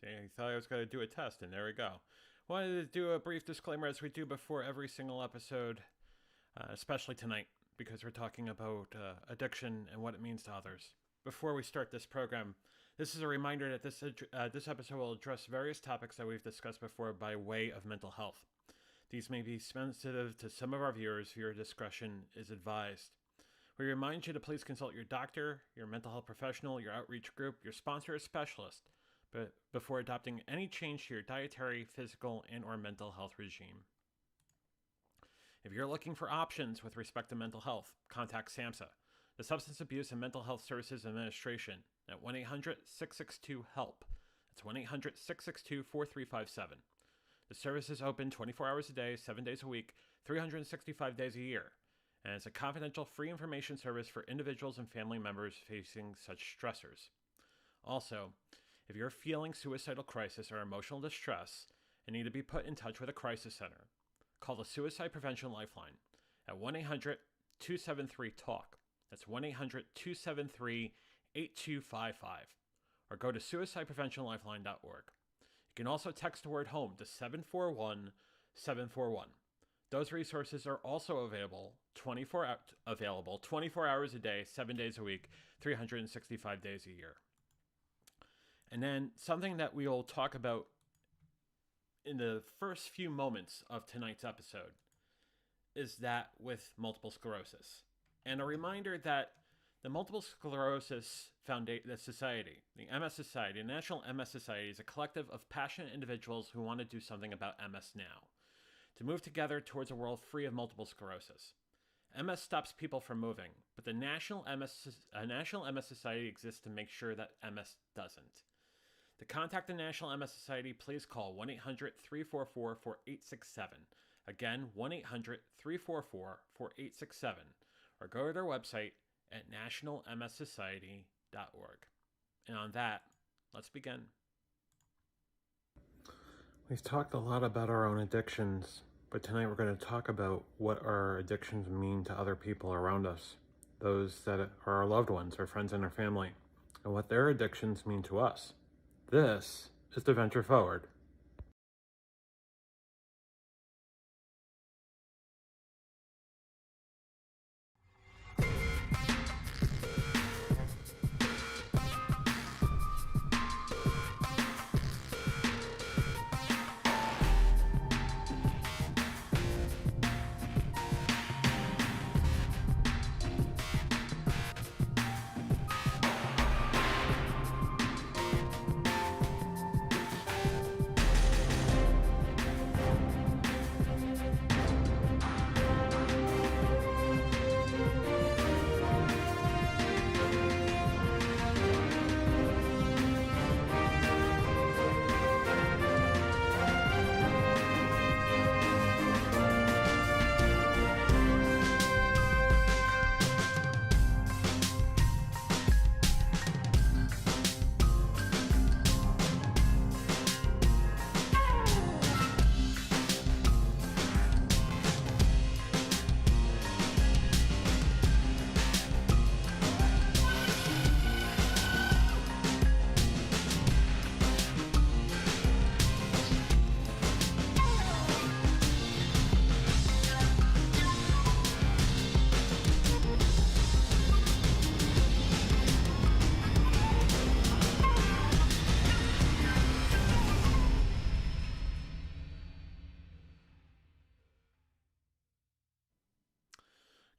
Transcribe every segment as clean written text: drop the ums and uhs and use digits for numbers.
See, I thought I was going to do a test, and there we go. Wanted to do a brief disclaimer as we do before every single episode, especially tonight, because we're talking about addiction and what it means to others. Before we start this program, this is a reminder that this episode will address various topics that we've discussed before by way of mental health. These may be sensitive to some of our viewers. Viewer discretion is advised. We remind you to please consult your doctor, your mental health professional, your outreach group, your sponsor or specialist, but before adopting any change to your dietary, physical, and or mental health regime. If you're looking for options with respect to mental health, contact SAMHSA, the Substance Abuse and Mental Health Services Administration, at 1-800-662-HELP. That's 1-800-662-4357. The service is open 24 hours a day, 7 days a week, 365 days a year, and it's a confidential free information service for individuals and family members facing such stressors. Also, if you're feeling suicidal crisis or emotional distress and need to be put in touch with a crisis center, call the Suicide Prevention Lifeline at 1-800-273-TALK. That's 1-800-273-8255. Or go to suicidepreventionlifeline.org. You can also text the word HOME to 741-741. Those resources are also available 24 hours a day, 7 days a week, 365 days a year. And then something that we will talk about in the first few moments of tonight's episode is that with multiple sclerosis. And a reminder that the Multiple Sclerosis Society, the MS Society, the National MS Society, is a collective of passionate individuals who want to do something about MS now, to move together towards a world free of multiple sclerosis. MS stops people from moving, but the National MS Society exists to make sure that MS doesn't. To contact the National MS Society, please call 1-800-344-4867. Again, 1-800-344-4867. Or go to their website at nationalmssociety.org. And on that, let's begin. We've talked a lot about our own addictions, but tonight we're going to talk about what our addictions mean to other people around us, those that are our loved ones, our friends and our family, and what their addictions mean to us. This is the Venture Forward.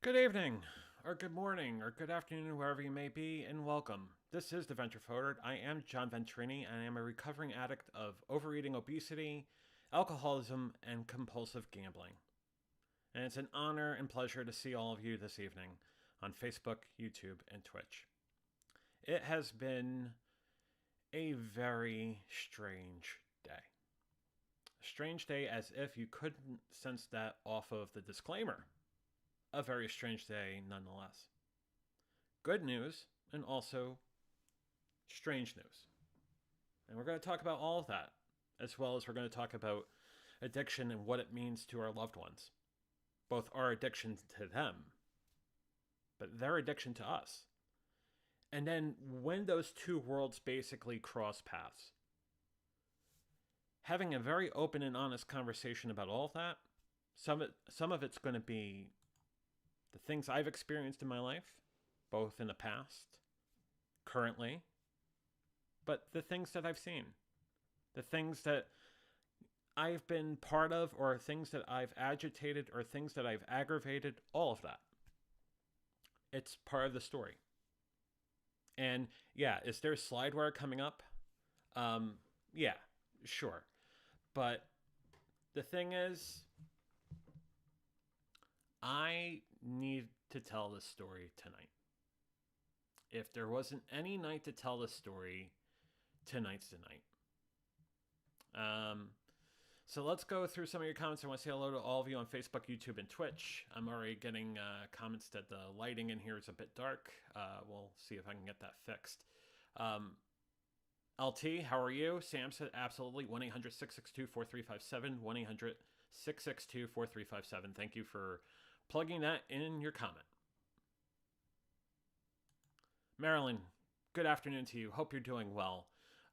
Good evening, or good morning, or good afternoon, wherever you may be, and welcome. This is the Venture Forward. I am John Venturini, and I am a recovering addict of overeating, obesity, alcoholism, and compulsive gambling. And it's an honor and pleasure to see all of you this evening on Facebook, YouTube, and Twitch. It has been a very strange day. A strange day as if you couldn't sense that off of the disclaimer. A very strange day nonetheless. Good news and also strange news. And we're going to talk about all of that, as well as we're going to talk about addiction and what it means to our loved ones. Both our addiction to them, but their addiction to us. And then when those two worlds basically cross paths, having a very open and honest conversation about all of that. Some of it's going to be the things I've experienced in my life, both in the past, currently, but the things that I've seen, the things that I've been part of, or things that I've agitated, or things that I've aggravated, all of that. It's part of the story. And yeah, is there slideware coming up? Yeah, sure. But the thing is, I need to tell this story tonight. If there wasn't any night to tell this story, tonight's the night. So let's go through some of your comments. I want to say hello to all of you on Facebook, YouTube, and Twitch. I'm already getting comments that the lighting in here is a bit dark. We'll see if I can get that fixed. LT, how are you? Sam said absolutely. 1-800-662-4357. 1-800-662-4357. Thank you for plugging that in your comment. Marilyn, good afternoon to you. Hope you're doing well.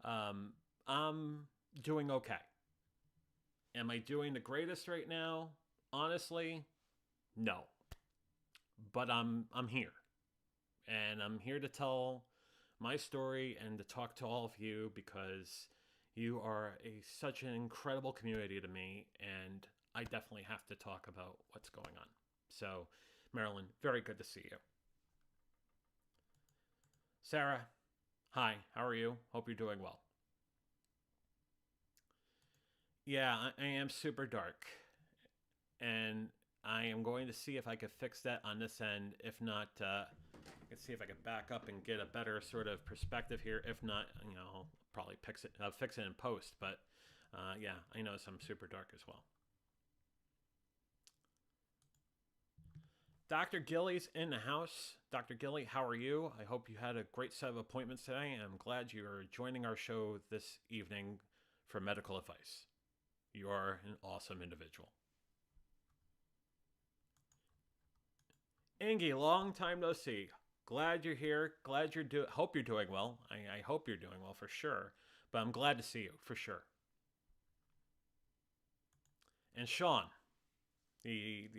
I'm doing okay. Am I doing the greatest right now? Honestly, no. But I'm here. And I'm here to tell my story and to talk to all of you because you are such an incredible community to me, and I definitely have to talk about what's going on. So, Marilyn, very good to see you. Sarah, hi, how are you? Hope you're doing well. Yeah, I am super dark. And I am going to see if I can fix that on this end. If not, I can see if I can back up and get a better sort of perspective here. If not, I'll probably fix it in post. But yeah, I know I'm super dark as well. Dr. Gilly's in the house. Dr. Gilly, how are you? I hope you had a great set of appointments today. I'm glad you're joining our show this evening for medical advice. You are an awesome individual. Angie, long time no see. Glad you're here. Glad hope you're doing well. I hope you're doing well for sure. But I'm glad to see you for sure. And Sean, a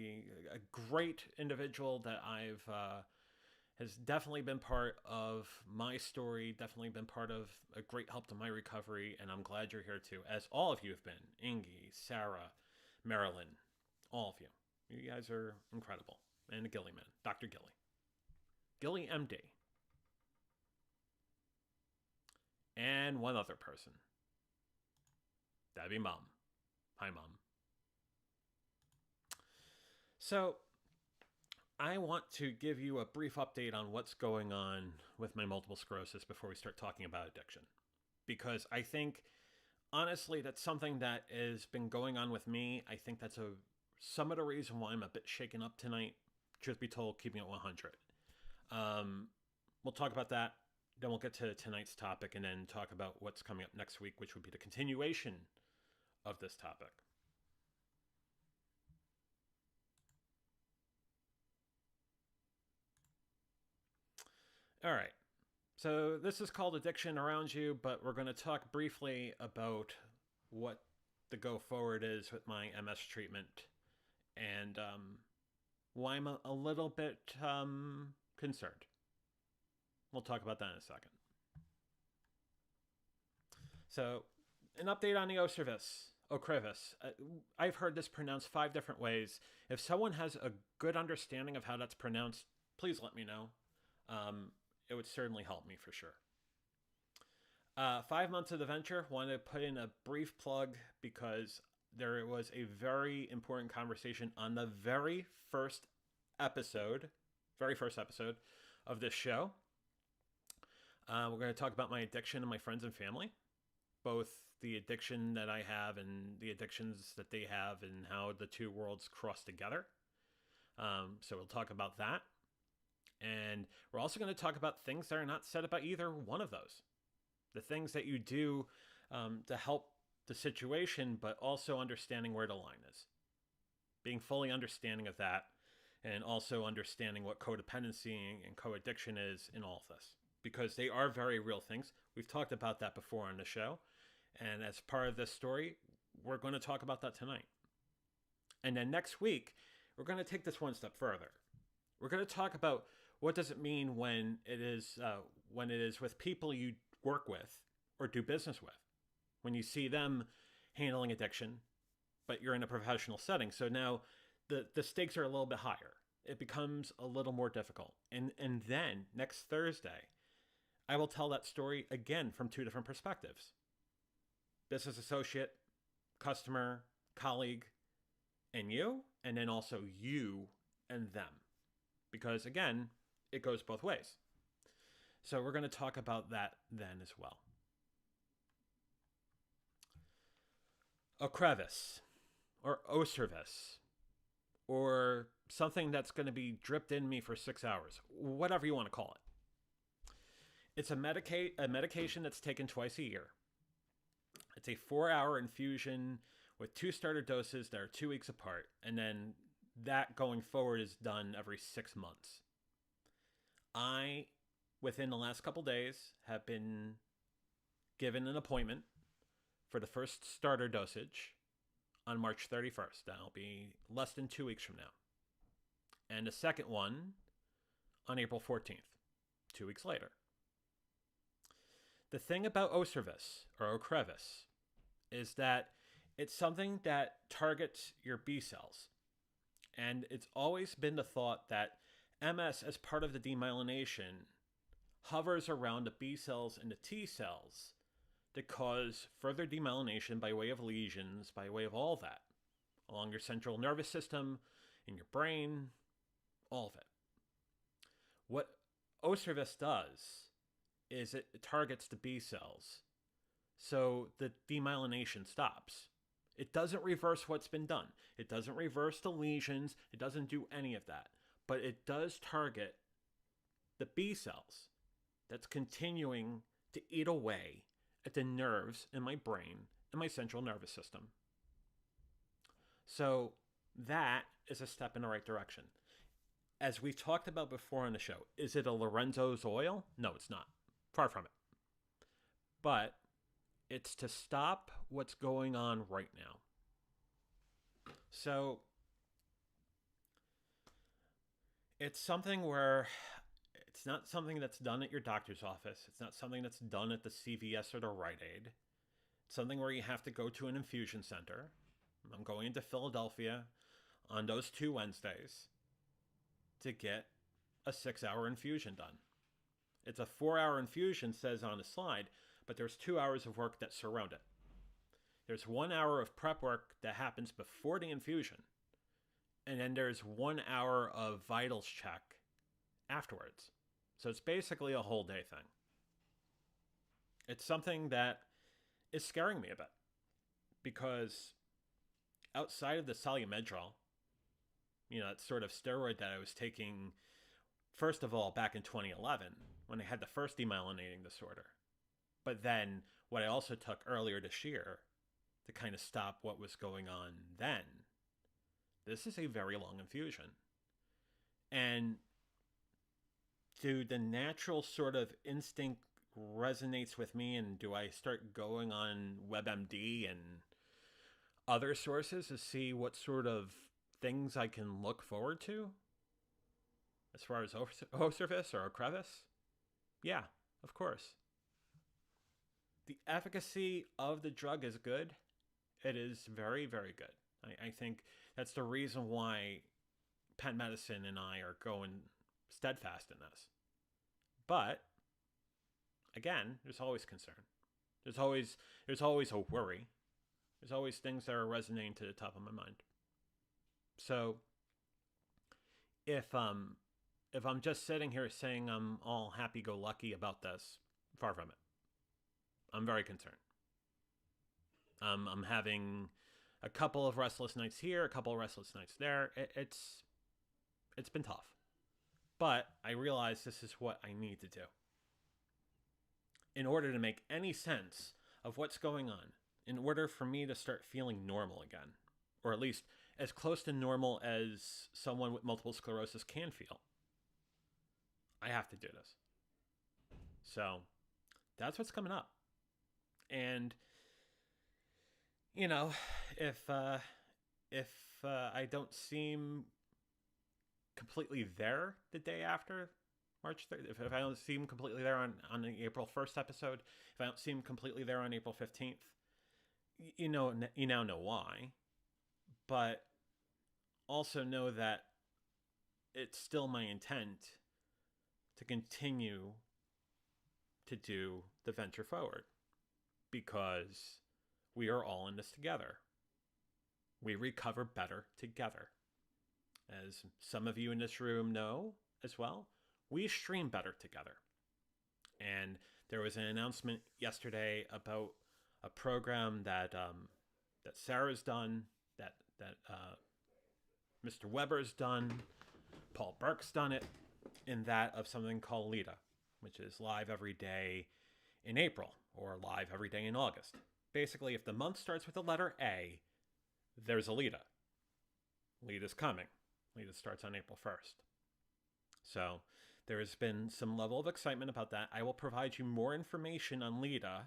great individual that has definitely been part of my story, definitely been part of a great help to my recovery, and I'm glad you're here too, as all of you have been. Ingy, Sarah, Marilyn, all of you. You guys are incredible. And the Gilly man, Dr. Gilly. Gilly MD. And one other person. That'd be Mom. Hi, Mom. So, I want to give you a brief update on what's going on with my multiple sclerosis before we start talking about addiction. Because I think, honestly, that's something that has been going on with me. I think that's some of the reason why I'm a bit shaken up tonight. Truth be told, keeping it 100. We'll talk about that. Then we'll get to tonight's topic and then talk about what's coming up next week, which would be the continuation of this topic. All right. So this is called Addiction Around You, but we're going to talk briefly about what the go forward is with my MS treatment and why I'm a little bit concerned. We'll talk about that in a second. So, an update on the crevice. I've heard this pronounced 5 different ways. If someone has a good understanding of how that's pronounced, please let me know. It would certainly help me for sure. 5 months of the venture. Wanted to put in a brief plug because there was a very important conversation on the very first episode of this show. We're going to talk about my addiction and my friends and family, both the addiction that I have and the addictions that they have and how the two worlds cross together. So we'll talk about that. And we're also going to talk about things that are not said about either one of those. The things that you do to help the situation, but also understanding where the line is. Being fully understanding of that, and also understanding what codependency and co-addiction is in all of this. Because they are very real things. We've talked about that before on the show. And as part of this story, we're going to talk about that tonight. And then next week, we're going to take this one step further. We're going to talk about what does it mean when it is with people you work with or do business with, when you see them handling addiction, but you're in a professional setting. So now the stakes are a little bit higher. It becomes a little more difficult. And then next Thursday, I will tell that story again from two different perspectives: business associate, customer, colleague, and you, and then also you and them. Because again, it goes both ways. So we're going to talk about that then as well. A crevice, or service, or something that's going to be dripped in me for 6 hours, whatever you want to call it. It's a medication that's taken twice a year. It's a 4-hour infusion with 2 starter doses that are 2 weeks apart, and then that going forward is done every 6 months. I, within the last couple days, have been given an appointment for the first starter dosage on March 31st. That'll be less than 2 weeks from now. And the second one on April 14th, 2 weeks later. The thing about Oservis, or crevice, is that it's something that targets your B cells. And it's always been the thought that MS, as part of the demyelination, hovers around the B cells and the T cells to cause further demyelination by way of lesions, by way of all that, along your central nervous system, in your brain, all of it. What Oservis does is it targets the B cells, so the demyelination stops. It doesn't reverse what's been done. It doesn't reverse the lesions. It doesn't do any of that. But it does target the B cells that's continuing to eat away at the nerves in my brain and my central nervous system. So that is a step in the right direction. As we've talked about before on the show, is it a Lorenzo's oil? No, it's not. Far from it. But it's to stop what's going on right now. So it's something where it's not something that's done at your doctor's office. It's not something that's done at the CVS or the Rite Aid. It's something where you have to go to an infusion center. I'm going into Philadelphia on those 2 Wednesdays to get a 6-hour infusion done. It's a 4-hour infusion, says on the slide, but there's 2 hours of work that surround it. There's 1 hour of prep work that happens before the infusion, and then there's 1 hour of vitals check afterwards. So it's basically a whole day thing. It's something that is scaring me a bit, because outside of the Solumedrol, that sort of steroid that I was taking, first of all, back in 2011, when I had the first demyelinating disorder. But then what I also took earlier this year to kind of stop what was going on then. This is a very long infusion. And do the natural sort of instinct resonates with me, and do I start going on WebMD and other sources to see what sort of things I can look forward to as far as Oservis or a crevice? Yeah, of course. The efficacy of the drug is good. It is very, very good. I think that's the reason why Penn Medicine and I are going steadfast in this. But again, there's always concern. There's always a worry. There's always things that are resonating to the top of my mind. So if I'm just sitting here saying I'm all happy-go-lucky about this, far from it. I'm very concerned. I'm having a couple of restless nights here, a couple of restless nights there. It's been tough. But I realize this is what I need to do in order to make any sense of what's going on, in order for me to start feeling normal again, or at least as close to normal as someone with multiple sclerosis can feel. I have to do this. So that's what's coming up. And you know, if uh, if I don't seem completely there the day after March 3rd, if I don't seem completely there on the April 1st episode, if I don't seem completely there on April 15th, you now know why. But also know that it's still my intent to continue to do the venture forward because we are all in this together. We recover better together. As some of you in this room know as well, we stream better together. And there was an announcement yesterday about a program that Sarah's done, that Mr. Weber's done, Paul Burke's done it, in that of something called Lita, which is live every day in April or live every day in August. Basically, if the month starts with the letter A, there's a Lita. Lita's coming. Lita starts on April 1st. So there has been some level of excitement about that. I will provide you more information on Lita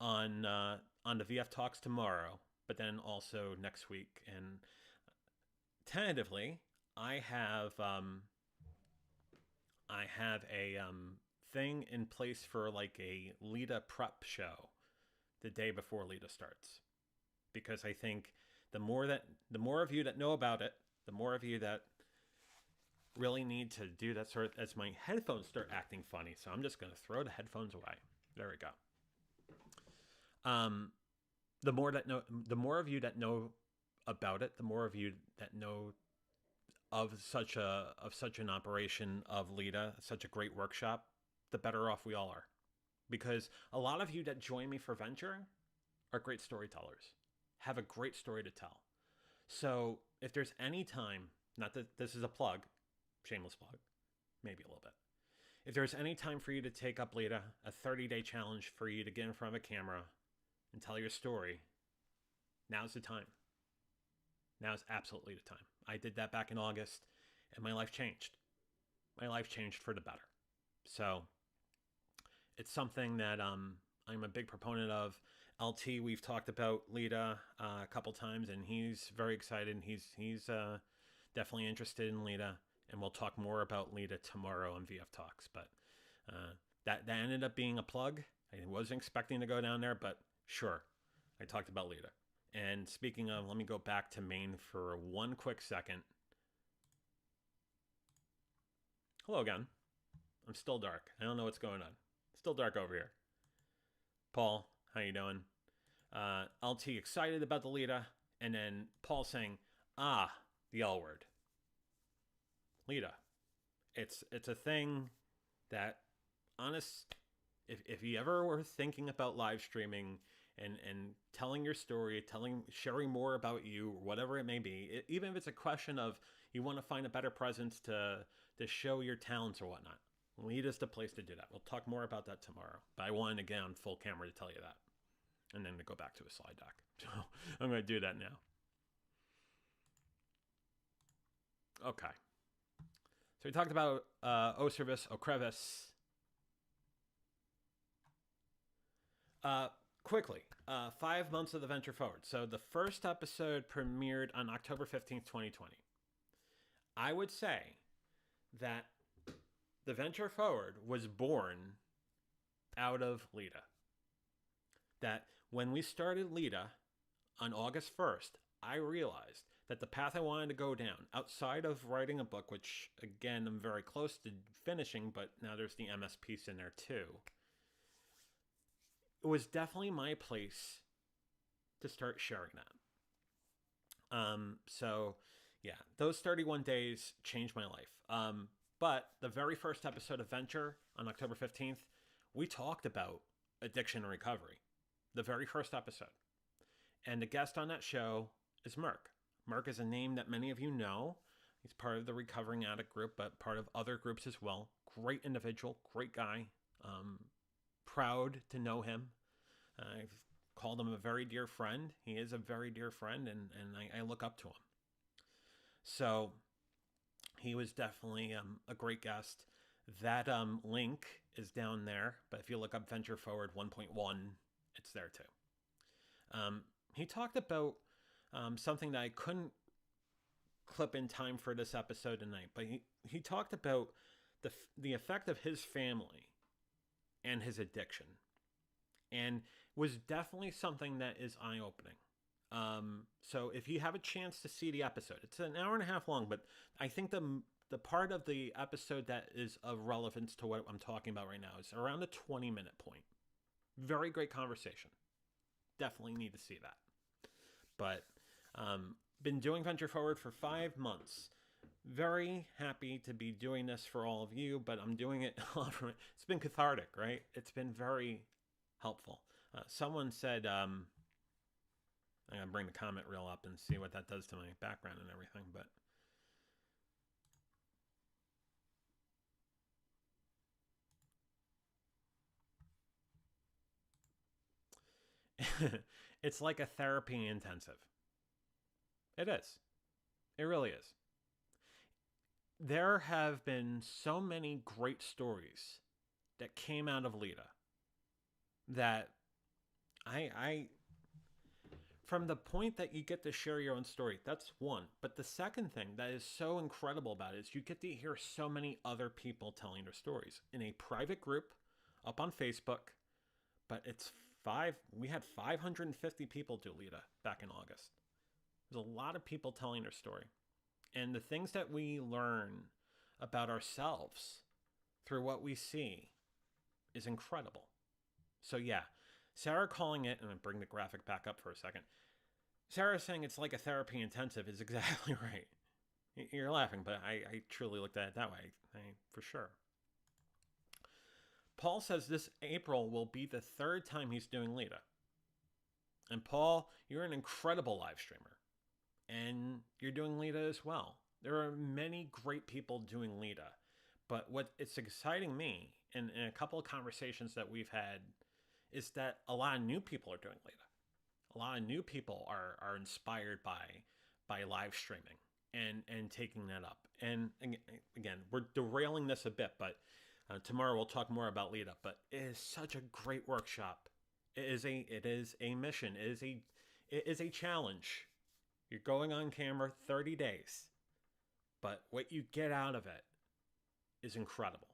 on the VF Talks tomorrow, but then also next week. And tentatively, I have a thing in place for like a Lita prep show the day before Lita starts, because I think the more of you that know about it, the more of you that really need to do that sort of, as my headphones start acting funny. So I'm just going to throw the headphones away. There we go. The more of you that know about it, the more of you that know of such an operation of Lita, such a great workshop, the better off we all are. Because a lot of you that join me for Venture are great storytellers, have a great story to tell. So if there's any time, not that this is a plug, shameless plug, maybe a little bit. If there's any time for you to take up Lita, a 30-day challenge for you to get in front of a camera and tell your story, now's the time. Now's absolutely the time. I did that back in August, and my life changed. My life changed for the better. So it's something that I'm a big proponent of. LT, we've talked about Lita a couple times, and he's very excited. He's definitely interested in Lita, and we'll talk more about Lita tomorrow on VF Talks. But that ended up being a plug. I wasn't expecting to go down there, but sure, I talked about Lita. And speaking of, let me go back to Maine for one quick second. Hello again. I'm still dark. I don't know what's going on. Still dark over here. Paul, how you doing? LT excited about the Lita, and then Paul saying, the L word. Lita. It's a thing that, if you ever were thinking about live streaming and telling your story, sharing more about you, whatever it may be, even if it's a question of you want to find a better presence to show your talents or whatnot, Lita's the place to do that. We'll talk more about that tomorrow. But I wanted to get on full camera to tell you that. And then to go back to a slide deck. So I'm going to do that now. Okay. So we talked about O-Service, O-Crevice. Quickly, 5 months of the Venture Forward. So the first episode premiered on October 15th, 2020. I would say that the Venture Forward was born out of Lita. That when we started Lita on August 1st, I realized that the path I wanted to go down, outside of writing a book, which again, I'm very close to finishing, but now there's the MS piece in there too. It was definitely my place to start sharing that. So yeah, those 31 days changed my life. But the very first episode of Venture on October 15th, we talked about addiction and recovery. The very first episode. And the guest on that show is Merck. Merck is a name that many of you know. He's part of the recovering addict group, but part of other groups as well. Great individual, great guy. Proud to know him. I've called him a very dear friend. He is a very dear friend, and I look up to him. So he was definitely a great guest. That link is down there, but if you look up Venture Forward 1.1, it's there too. he talked about something that I couldn't clip in time for this episode tonight, but he talked about the effect of his family and his addiction, and was definitely something that is eye opening. So if you have a chance to see the episode, it's an hour and a half long, but I think the part of the episode that is of relevance to what I'm talking about right now is around the 20-minute point. Very great conversation. Definitely need to see that. But been doing Venture Forward for 5 months. Very happy to be doing this for all of you, but I'm doing it it's been cathartic, right? It's been very helpful. Someone said, I'm going to bring the comment reel up and see what that does to my background and everything, but it's like a therapy intensive. It is. It really is. There have been so many great stories that came out of Lita that I from the point that you get to share your own story, that's one. But the second thing that is so incredible about it is you get to hear so many other people telling their stories in a private group up on Facebook. But we had 550 people do Lita back in August. There's a lot of people telling their story. And the things that we learn about ourselves through what we see is incredible. So yeah, Sarah calling it, and I'll bring the graphic back up for a second. Sarah saying it's like a therapy intensive is exactly right. You're laughing, but I truly looked at it that way, for sure. Paul says this April will be the 3rd time he's doing Lita. And Paul, you're an incredible live streamer. And you're doing Lita as well. There are many great people doing Lita. But what it's exciting me, and in a couple of conversations that we've had, is that a lot of new people are doing Lita. A lot of new people are inspired by live streaming and taking that up. And again, we're derailing this a bit, but tomorrow we'll talk more about Lita. But it is such a great workshop. It is a mission. It is a challenge. You're going on camera 30 days. But what you get out of it is incredible.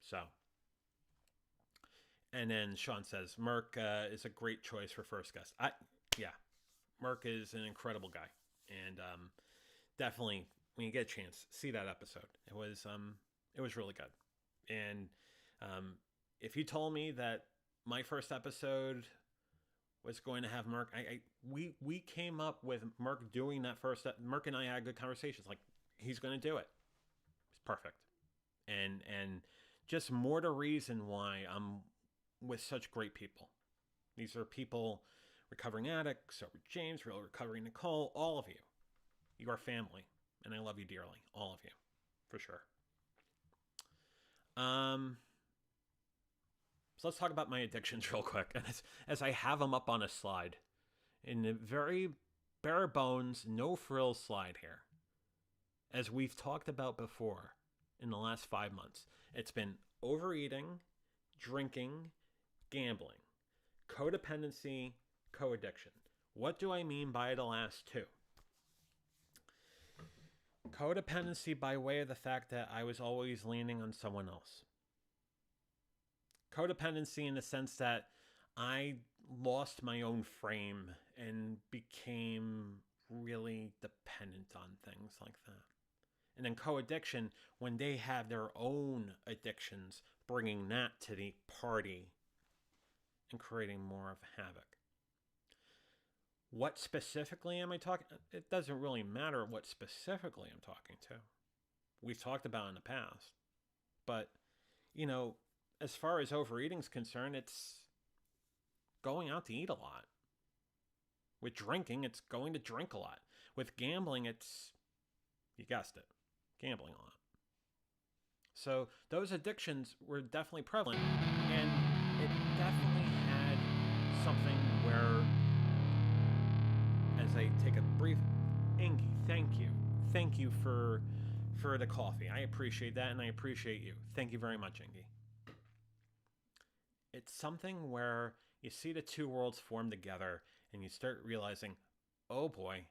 So, and then Sean says, Merc is a great choice for first guest. Yeah, Merc is an incredible guy. And definitely, when you get a chance, see that episode. It was really good. And if you told me that my first episode was going to have Merc, we came up with Merc doing that first. Merc and I had good conversations. Like, he's going to do it. It's perfect. And just more to reason why I'm with such great people. These are people, recovering addicts, sober James, real recovering Nicole, all of you. You are family, and I love you dearly, all of you, for sure. So let's talk about my addictions real quick, and as I have them up on a slide, in a very bare bones, no frills slide here. As we've talked about before in the last 5 months, it's been overeating, drinking, gambling, codependency, co-addiction. What do I mean by the last two? Codependency by way of the fact that I was always leaning on someone else. Codependency in the sense that I lost my own frame and became really dependent on things like that. And then co-addiction, when they have their own addictions, bringing that to the party and creating more of havoc. What specifically am I talking? It doesn't really matter what specifically I'm talking to. We've talked about in the past. But, as far as overeating is concerned, it's going out to eat a lot. With drinking, it's going to drink a lot. With gambling, it's, you guessed it, gambling a lot. So those addictions were definitely prevalent, and it definitely had something where, as I take a brief, Ingy, thank you for the coffee. I appreciate that, and I appreciate you. Thank you very much, Ingy. It's something where you see the two worlds form together, and you start realizing, oh boy,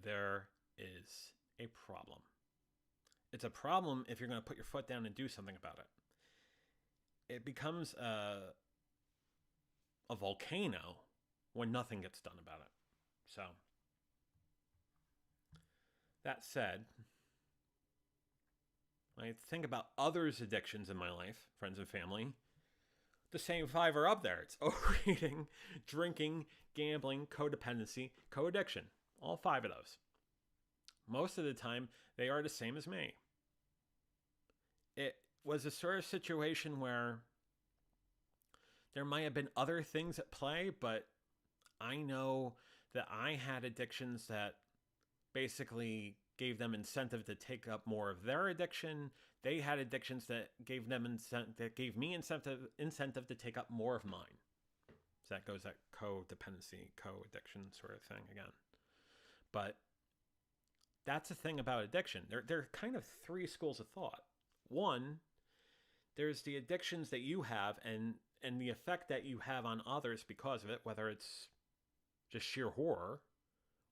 there is a problem. It's a problem if you're going to put your foot down and do something about it. It becomes a volcano when nothing gets done about it. So, that said, I think about others' addictions in my life, friends and family. The same five are up there. It's overeating, drinking, gambling, codependency, co-addiction. All five of those. Most of the time, they are the same as me. It was a sort of situation where there might have been other things at play, but I know that I had addictions that basically gave them incentive to take up more of their addiction. They had addictions that gave me incentive to take up more of mine. So that goes that codependency, co-addiction sort of thing again. But that's the thing about addiction. There are kind of three schools of thought. One, there's the addictions that you have and the effect that you have on others because of it, whether it's just sheer horror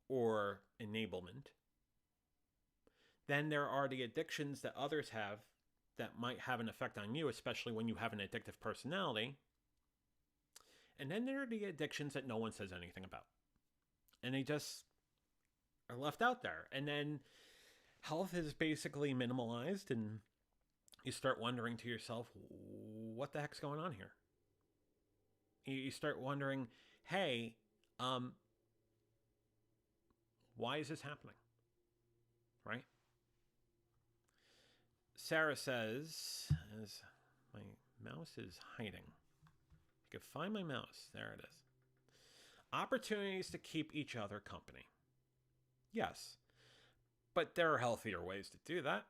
or enablement. Then there are the addictions that others have that might have an effect on you, especially when you have an addictive personality. And then there are the addictions that no one says anything about. And they just are left out there. And then health is basically minimalized, and you start wondering to yourself, what the heck's going on here? You start wondering, hey, why is this happening? Right? Sarah says, as my mouse is hiding. You can find my mouse. There it is. Opportunities to keep each other company. Yes. But there are healthier ways to do that.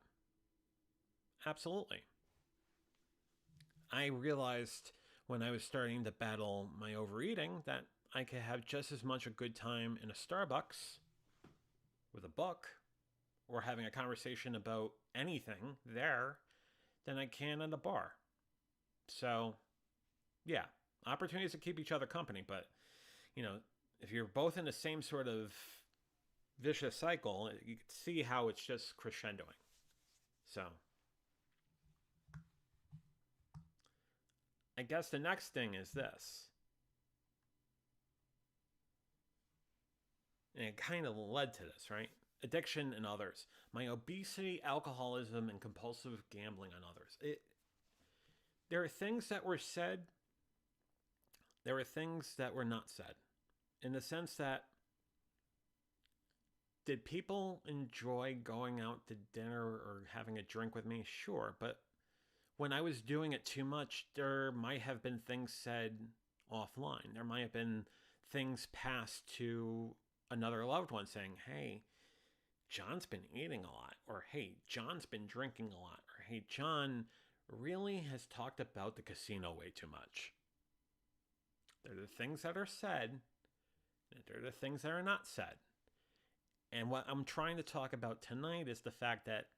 Absolutely. I realized when I was starting to battle my overeating that I could have just as much a good time in a Starbucks with a book or having a conversation about anything there than I can at a bar. So, yeah, opportunities to keep each other company. But, if you're both in the same sort of vicious cycle, you can see how it's just crescendoing. So, I guess the next thing is this. And it kind of led to this, right? Addiction and others. My obesity, alcoholism, and compulsive gambling on others. There are things that were said. There were things that were not said. In the sense that, did people enjoy going out to dinner or having a drink with me? Sure, but when I was doing it too much, there might have been things said offline. There might have been things passed to another loved one saying, hey, John's been eating a lot, or hey, John's been drinking a lot, or hey, John really has talked about the casino way too much. They're the things that are said, and they're the things that are not said. And what I'm trying to talk about tonight is the fact that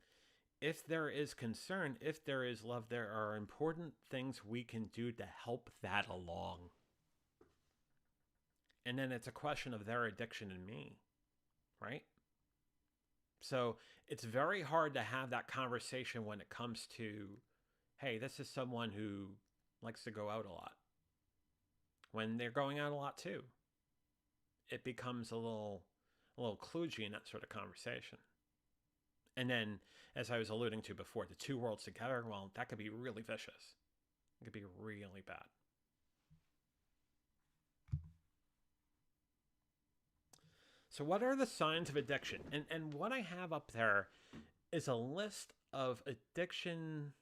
if there is concern, if there is love, there are important things we can do to help that along. And then it's a question of their addiction and me, right? So it's very hard to have that conversation when it comes to, hey, this is someone who likes to go out a lot. When they're going out a lot too, it becomes a little kludgy in that sort of conversation. And then, as I was alluding to before, the two worlds together, well, that could be really vicious. It could be really bad. So what are the signs of addiction? And what I have up there is a list of addiction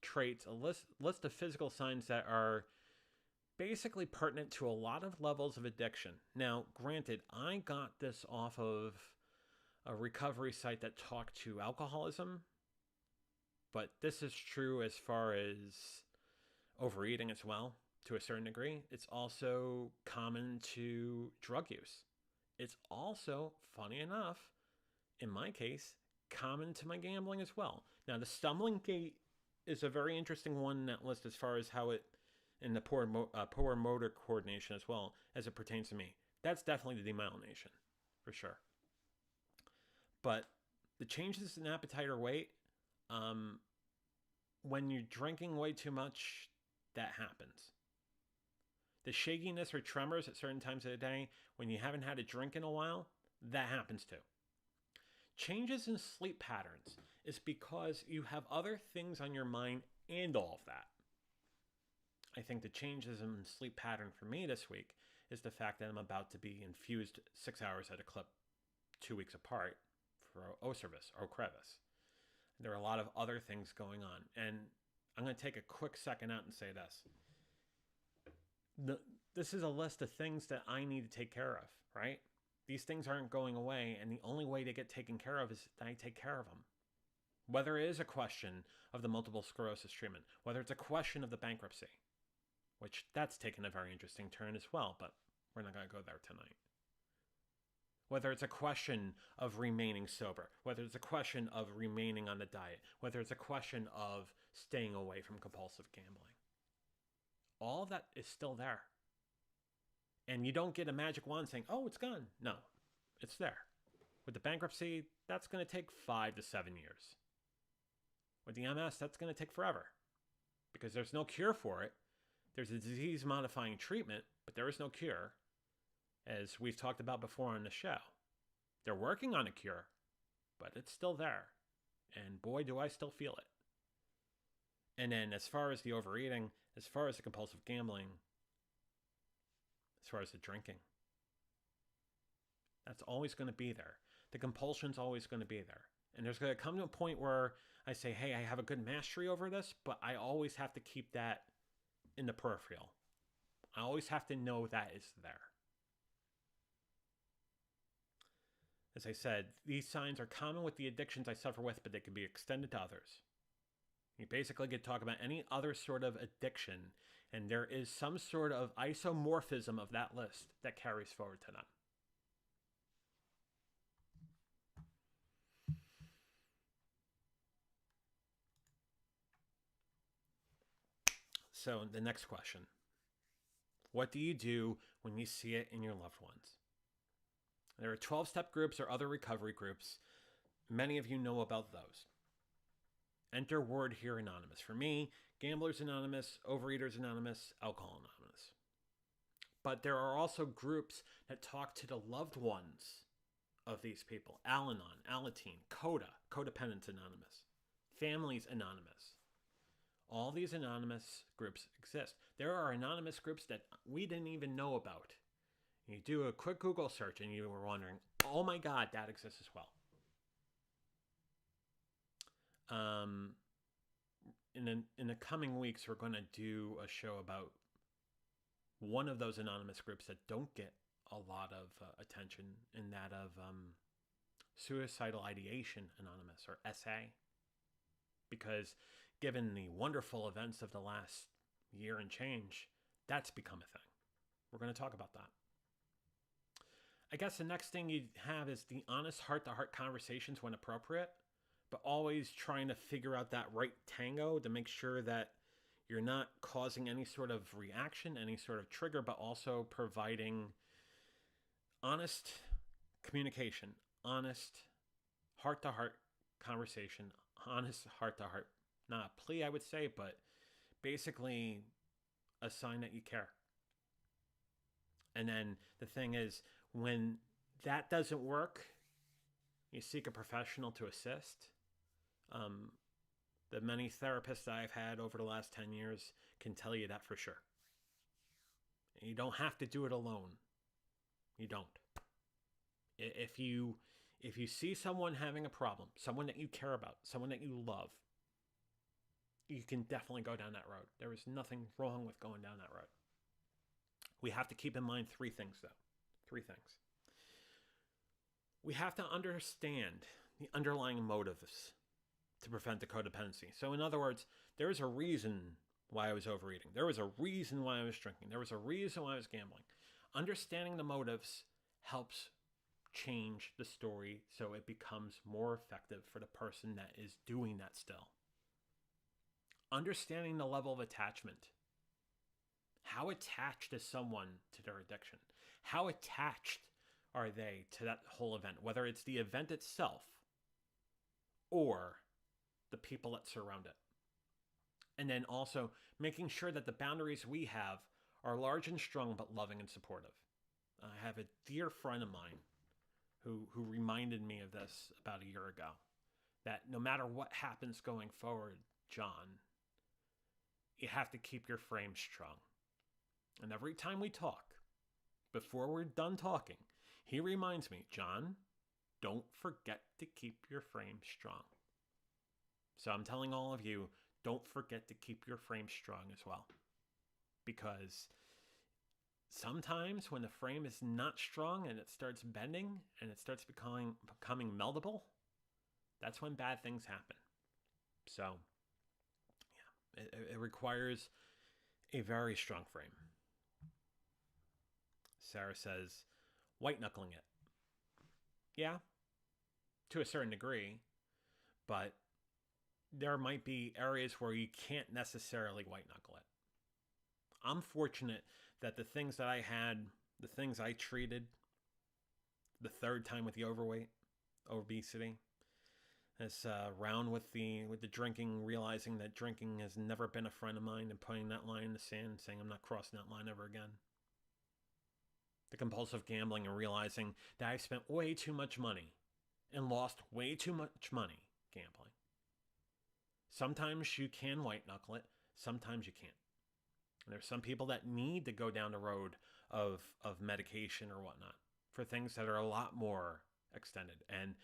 traits, a list of physical signs that are basically pertinent to a lot of levels of addiction. Now, granted, I got this off of a recovery site that talked to alcoholism, but this is true as far as overeating as well, to a certain degree. It's also common to drug use. It's also, funny enough, in my case, common to my gambling as well. Now, the stumbling gait is a very interesting one in that list as far as how it, and the poor motor coordination as well, as it pertains to me. That's definitely the demyelination, for sure. But the changes in appetite or weight, um, when you're drinking way too much, that happens. The shakiness or tremors at certain times of the day, when you haven't had a drink in a while, that happens too. Changes in sleep patterns is because you have other things on your mind and all of that. I think the changes in sleep pattern for me this week is the fact that I'm about to be infused 6 hours at a clip 2 weeks apart for O service or crevice. There are a lot of other things going on. And I'm going to take a quick second out and say this. This is a list of things that I need to take care of, right? These things aren't going away, and the only way to get taken care of is that I take care of them. Whether it is a question of the multiple sclerosis treatment, whether it's a question of the bankruptcy, which that's taken a very interesting turn as well, but we're not going to go there tonight. Whether it's a question of remaining sober, whether it's a question of remaining on the diet, whether it's a question of staying away from compulsive gambling. All of that is still there. And you don't get a magic wand saying, oh, it's gone. No, it's there. With the bankruptcy, that's going to take 5 to 7 years. With the MS, that's going to take forever because there's no cure for it. There's a disease-modifying treatment, but there is no cure, as we've talked about before on the show. They're working on a cure, but it's still there. And boy, do I still feel it. And then as far as the overeating, as far as the compulsive gambling, as far as the drinking, that's always going to be there. The compulsion's always going to be there. And there's going to come to a point where I say, hey, I have a good mastery over this, but I always have to keep that in the peripheral. I always have to know that is there. As I said, these signs are common with the addictions I suffer with, but they can be extended to others. You basically get to talk about any other sort of addiction, and there is some sort of isomorphism of that list that carries forward to them. So the next question. What do you do when you see it in your loved ones? There are 12-step groups or other recovery groups. Many of you know about those. Enter word here anonymous. For me, Gamblers Anonymous, Overeaters Anonymous, Alcohol Anonymous. But there are also groups that talk to the loved ones of these people. Al-Anon, Alateen, CODA, Codependence Anonymous, Families Anonymous. All these anonymous groups exist. There are anonymous groups that we didn't even know about. You do a quick Google search and you were wondering, oh my God, that exists as well. In the coming weeks, we're going to do a show about one of those anonymous groups that don't get a lot of attention, in that of Suicidal Ideation Anonymous, or SA. Because given the wonderful events of the last year and change, that's become a thing. We're going to talk about that. I guess the next thing you have is the honest heart-to-heart conversations when appropriate, but always trying to figure out that right tango to make sure that you're not causing any sort of reaction, any sort of trigger, but also providing honest communication, honest heart-to-heart conversation, honest heart-to-heart. Not a plea, I would say, but basically a sign that you care. And then the thing is, when that doesn't work, you seek a professional to assist. The many therapists that I've had over the last 10 years can tell you that for sure. And you don't have to do it alone. You don't. If you see someone having a problem, someone that you care about, someone that you love, you can definitely go down that road. There is nothing wrong with going down that road. We have to keep in mind 3 things, though. 3 things. We have to understand the underlying motives to prevent the codependency. So in other words, there is a reason why I was overeating. There was a reason why I was drinking. There was a reason why I was gambling. Understanding the motives helps change the story so it becomes more effective for the person that is doing that still. Understanding the level of attachment. How attached is someone to their addiction? How attached are they to that whole event, whether it's the event itself or the people that surround it? And then also making sure that the boundaries we have are large and strong, but loving and supportive. I have a dear friend of mine who reminded me of this about a year ago, that no matter what happens going forward, John, you have to keep your frame strong. And every time we talk, before we're done talking, he reminds me, John, don't forget to keep your frame strong. So I'm telling all of you, don't forget to keep your frame strong as well. Because sometimes when the frame is not strong and it starts bending and it starts becoming meldable, that's when bad things happen. So, yeah, it requires a very strong frame. Sarah says, white knuckling it. Yeah, to a certain degree, but there might be areas where you can't necessarily white knuckle it. I'm fortunate that the things that I had, the things I treated the third time with the obesity, this round with the drinking, realizing that drinking has never been a friend of mine and putting that line in the sand, saying I'm not crossing that line ever again. The compulsive gambling and realizing that I've spent way too much money and lost way too much money gambling. Sometimes you can white knuckle it, sometimes you can't. And there's some people that need to go down the road of medication or whatnot for things that are a lot more extended. And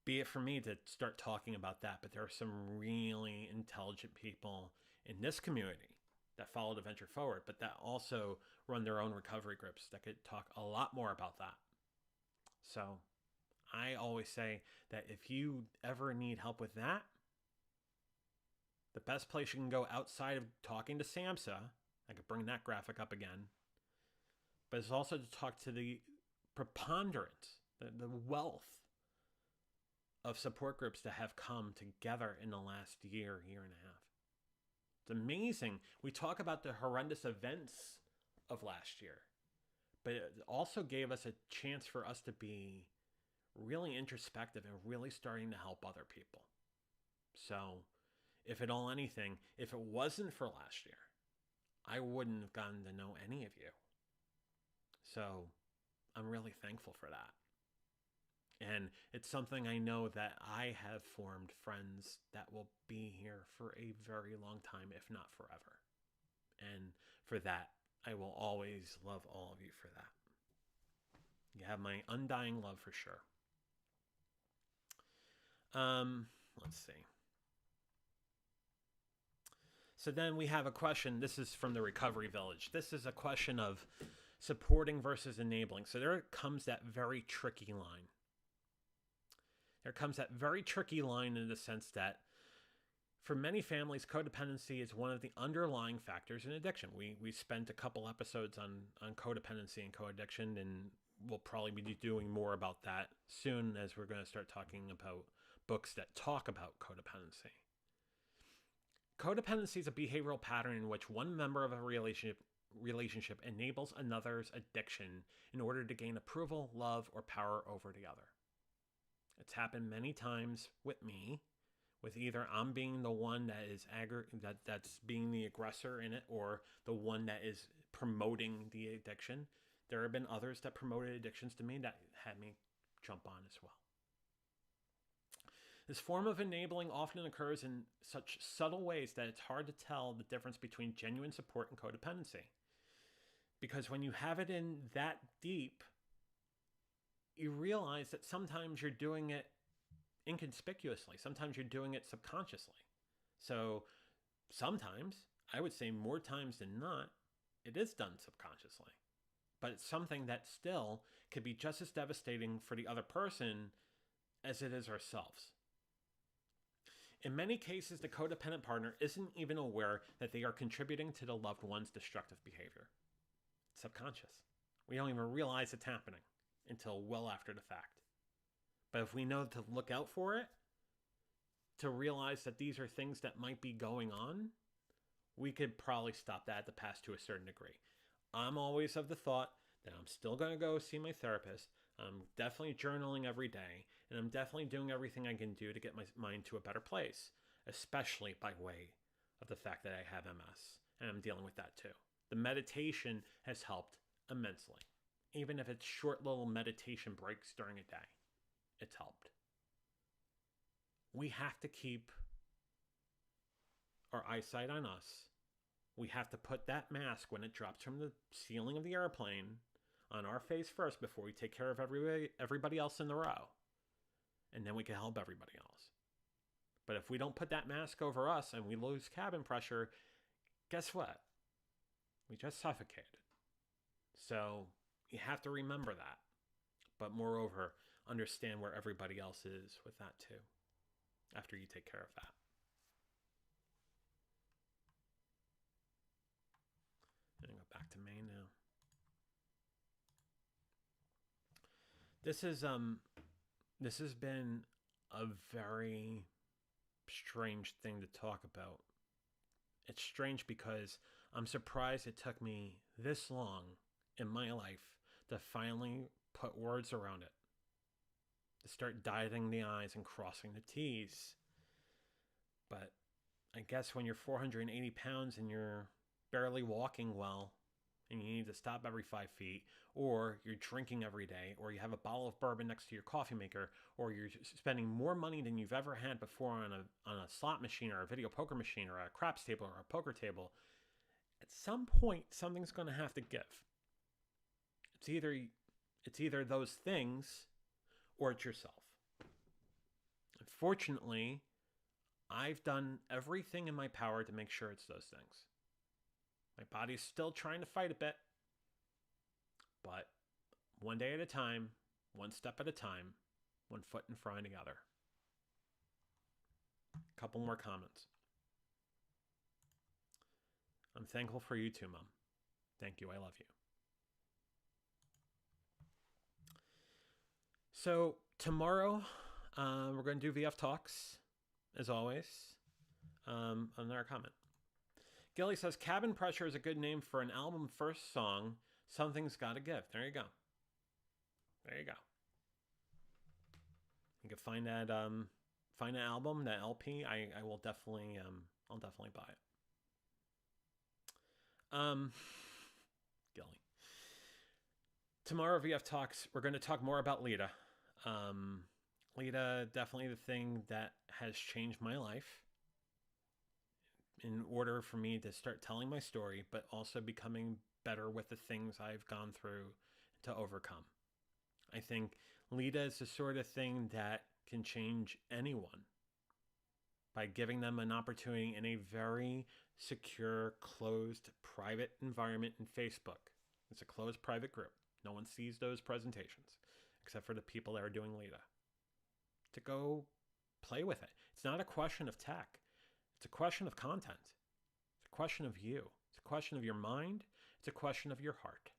be it for me to start talking about that, but there are some really intelligent people in this community that follow the Venture Forward, but that also run their own recovery groups that could talk a lot more about that. So I always say that if you ever need help with that, the best place you can go outside of talking to SAMHSA, I could bring that graphic up again, but it's also to talk to the preponderance, the wealth of support groups that have come together in the last year and a half. It's amazing. We talk about the horrendous events of last year, but it also gave us a chance for us to be really introspective and really starting to help other people. So, if at all anything, if it wasn't for last year, I wouldn't have gotten to know any of you. So, I'm really thankful for that. And it's something I know that I have formed friends that will be here for a very long time, if not forever. And for that, I will always love all of you for that. You have my undying love for sure. Let's see. So then we have a question. This is from the Recovery Village. This is a question of supporting versus enabling. So there comes that very tricky line. There comes that very tricky line in the sense that for many families, codependency is one of the underlying factors in addiction. We spent a couple episodes on codependency and co-addiction, and we'll probably be doing more about that soon as we're going to start talking about books that talk about codependency. Codependency is a behavioral pattern in which one member of a relationship enables another's addiction in order to gain approval, love, or power over the other. It's happened many times with me, with either I'm being the one that is that's being the aggressor in it, or the one that is promoting the addiction. There have been others that promoted addictions to me that had me jump on as well. This form of enabling often occurs in such subtle ways that it's hard to tell the difference between genuine support and codependency. Because when you have it in that deep, you realize that sometimes you're doing it inconspicuously. Sometimes you're doing it subconsciously. So sometimes, I would say more times than not, it is done subconsciously. But it's something that still could be just as devastating for the other person as it is ourselves. In many cases, the codependent partner isn't even aware that they are contributing to the loved one's destructive behavior. It's subconscious. We don't even realize it's happening until well after the fact. But if we know to look out for it, to realize that these are things that might be going on, we could probably stop that at the pass to a certain degree. I'm always of the thought that I'm still going to go see my therapist. I'm definitely journaling every day, and I'm definitely doing everything I can do to get my mind to a better place, especially by way of the fact that I have MS and I'm dealing with that too. The meditation has helped immensely. Even if it's short little meditation breaks during a day, it's helped. We have to keep our eyesight on us. We have to put that mask when it drops from the ceiling of the airplane on our face first before we take care of everybody else in the row. And then we can help everybody else. But if we don't put that mask over us and we lose cabin pressure, guess what? We just suffocated. So you have to remember that. But moreover, understand where everybody else is with that too, after you take care of that. And go back to Maine now. This has been a very strange thing to talk about. It's strange because I'm surprised it took me this long in my life to finally put words around it. To start dotting the I's and crossing the T's. But I guess when you're 480 pounds and you're barely walking well, and you need to stop every 5 feet, or you're drinking every day, or you have a bottle of bourbon next to your coffee maker, or you're spending more money than you've ever had before on a slot machine or a video poker machine or a craps table or a poker table, at some point something's going to have to give. It's either those things or it's yourself. Unfortunately, I've done everything in my power to make sure it's those things. My body's still trying to fight a bit, but one day at a time, one step at a time, one foot in front of the other. A couple more comments. I'm thankful for you too, Mom. Thank you. I love you. So tomorrow, we're going to do VF Talks, as always. Another comment. Gilly says, Cabin Pressure is a good name for an album first song. Something's Gotta Give. There you go. There you go. You can find that album, that LP. I will definitely I'll definitely buy it. Gilly. Tomorrow VF Talks, we're going to talk more about Lita. Lita, definitely the thing that has changed my life in order for me to start telling my story, but also becoming better with the things I've gone through to overcome. I think Lita is the sort of thing that can change anyone by giving them an opportunity in a very secure, closed, private environment in Facebook. It's a closed private group. No one sees those presentations except for the people that are doing Lita. To go play with it. It's not a question of tech. It's a question of content. It's a question of you. It's a question of your mind. It's a question of your heart.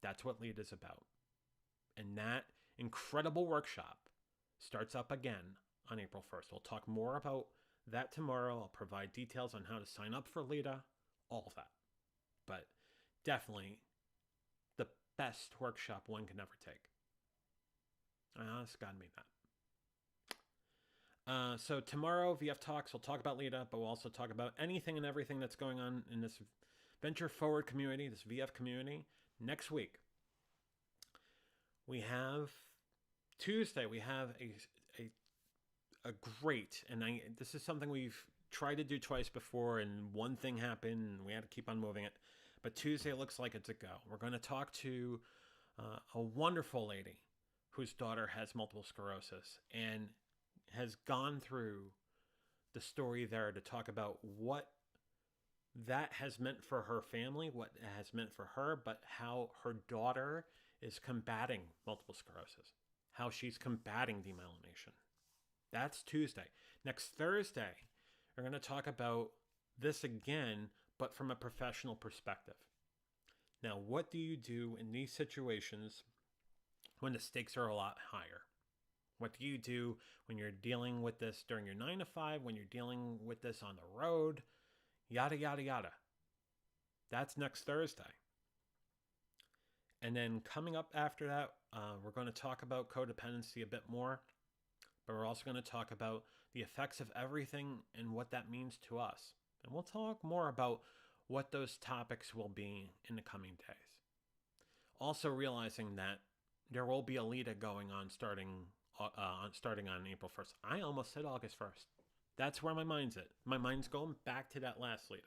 That's what Lita is about. And that incredible workshop starts up again on April 1st. We'll talk more about that tomorrow. I'll provide details on how to sign up for Lita, all of that. But definitely the best workshop one can ever take. Honest God made that. So tomorrow, VF Talks, we'll talk about Lita, but we'll also talk about anything and everything that's going on in this Venture Forward community, this VF community. Next week, we have Tuesday, we have a great, and this is something we've tried to do twice before, and one thing happened, and we had to keep on moving it. But Tuesday looks like it's a go. We're going to talk to a wonderful lady whose daughter has multiple sclerosis, and has gone through the story there to talk about what that has meant for her family, what it has meant for her, but how her daughter is combating multiple sclerosis, how she's combating demyelination. That's Tuesday. Next Thursday, we're going to talk about this again, but from a professional perspective. Now, what do you do in these situations when the stakes are a lot higher? What do you do when you're dealing with this during your 9 to 5, when you're dealing with this on the road, yada, yada, yada. That's next Thursday. And then coming up after that, we're going to talk about codependency a bit more, but we're also going to talk about the effects of everything and what that means to us. And we'll talk more about what those topics will be in the coming days. Also realizing that there will be a LIDA going on starting on April 1st. I almost said August 1st. That's where my mind's at. My mind's going back to that last LIDA.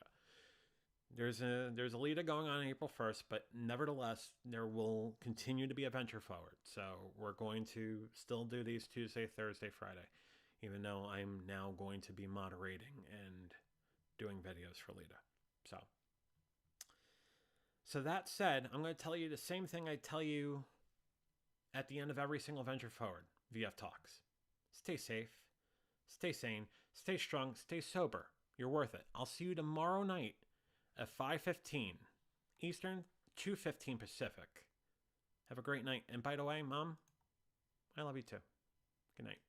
There's a LIDA going on April 1st, but nevertheless, there will continue to be a Venture Forward. So we're going to still do these Tuesday, Thursday, Friday, even though I'm now going to be moderating and doing videos for LIDA. So that said, I'm going to tell you the same thing I tell you at the end of every single Venture Forward VF Talks. Stay safe, stay sane, stay strong, stay sober. You're worth it. I'll see you tomorrow night at 5:15 Eastern, 2:15 Pacific. Have a great night. And by the way, Mom, I love you too. Good night.